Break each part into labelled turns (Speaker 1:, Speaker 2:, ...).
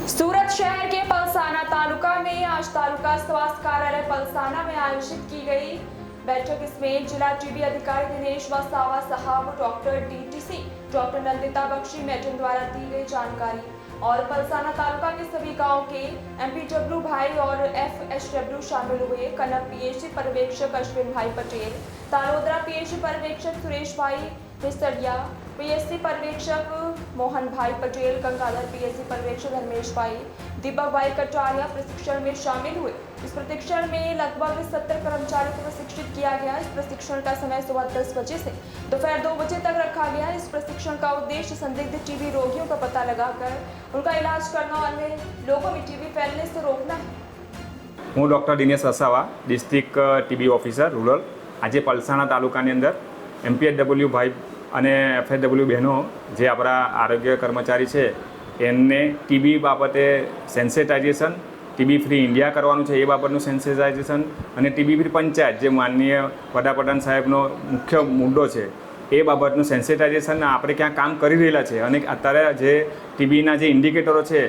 Speaker 1: सूरत शहर के पलसाना तालुका में आज तालुका स्वास्थ्य कार्यालय पलसाना में आयोजित की गई बैठक। इसमें जिला टीबी अधिकारी दिनेश वसावा साहब, doctor DTC doctor Nandita Bakshi madam द्वारा दी गई जानकारी और पलसाना तालुका के सभी गांव के एमपीडब्ल्यू भाई और एफएसडब्ल्यू शामिल हुए। कनक पीएचसी पर्यवेक्षक अश्विन भाई पटेल, तालोदरा पीएचसी पर्यवेक्षक सुरेश भाई हिसड़िया, पीएचसी पर्यवेक्षक मोहन भाई पटेल, गंगाधर पीएचसी पर्यवेक्षक धर्मेश भाई, दीपक भाई कटारिया प्रशिक्षण में शामिल हुए। इस प्रशिक्षण में लगभग 70 कर्मचारियों को प्रशिक्षित किया गया। इस प्रशिक्षण का समय सुबह 10 बजे से दोपहर 2 बजे तक रखा गया। इस प्रशिक्षण का उद्देश्य संदिग्ध टीबी रोगियों का पता लगाकर उनका इलाज करना और अन्य लोगों में टीबी फैलने से रोकना है।
Speaker 2: હું doctor Dinesh Vasava, district TB officer rural. આજે પલસાણા તાલુકાની અંદર એમપીએચડબલ્યુ ભાઈ અને એફએચડબલ્યુ બહેનો જે આપણા આરોગ્ય કર્મચારી છે એમને ટીબી બાબતે સેન્સિટાઇઝેશન, ટીબી ફ્રી ઇન્ડિયા કરવાનું છે એ બાબતનું સેન્સિટાઇઝેશન અને ટીબી ફ્રી પંચાયત જે માનનીય વડાપ્રધાન સાહેબનો મુખ્ય મુદ્દો છે એ બાબતનું સેન્સિટાઇઝેશન આપણે ક્યાં કામ કરી રહેલા છે અને અત્યારે જે ટીબીના જે ઇન્ડિકેટરો છે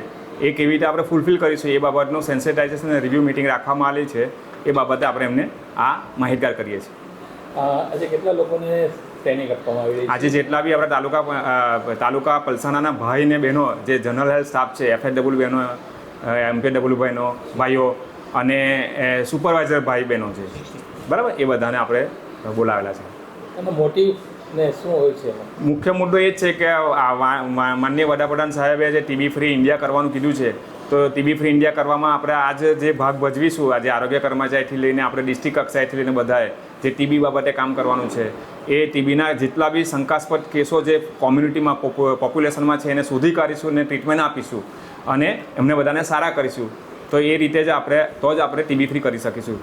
Speaker 2: એ કેવી રીતે આપણે ફૂલફિલ કરીશું એ બાબતનું સેન્સિટાઇઝેશન અને રિવ્યૂ મિટિંગ રાખવામાં આવેલી છે। એ બાબતે આપણે એમને આ માહિતગાર કરીએ છીએ।
Speaker 3: આજે કેટલા લોકોને ટ્રેનિંગ આપવામાં આવી રહી છે?
Speaker 2: આજે જેટલા બી આપણા તાલુકા પલસાણાના ભાઈ ને બહેનો જે જનરલ હેલ્થ સ્ટાફ છે, એફએચડબલ્યુ બહેનો, એમપીડબલ્યુ બહેનો ભાઈઓ અને સુપરવાઇઝર ભાઈ બહેનો છે, બરાબર, એ બધાને આપણે બોલાવેલા છે।
Speaker 3: એનો મોટિવ ને શું હોય છે?
Speaker 2: મુખ્ય મુદ્દો એ જ છે કે માનનીય વડાપ્રધાન સાહેબે જે ટીબી ફ્રી ઇન્ડિયા કરવાનું કીધું છે, તો ટીબી ફ્રી ઇન્ડિયા કરવામાં આપણે આજે જે ભાગ ભજવીશું, આજે આરોગ્ય કર્મચારીથી લઈને આપણે ડિસ્ટ્રિક્ટ કક્ષાએથી લઈને બધાએ જે ટીબી બાબતે કામ કરવાનું છે એ ટીબીના જેટલા બી શંકાસ્પદ કેસો જે કોમ્યુનિટીમાં પોપ્યુલેશનમાં છે એને શોધી કાઢીશું અને ટ્રીટમેન્ટ આપીશું અને એમને બધાને સારા કરીશું। તો એ રીતે જ આપણે ટીબી ફ્રી કરી શકીશું।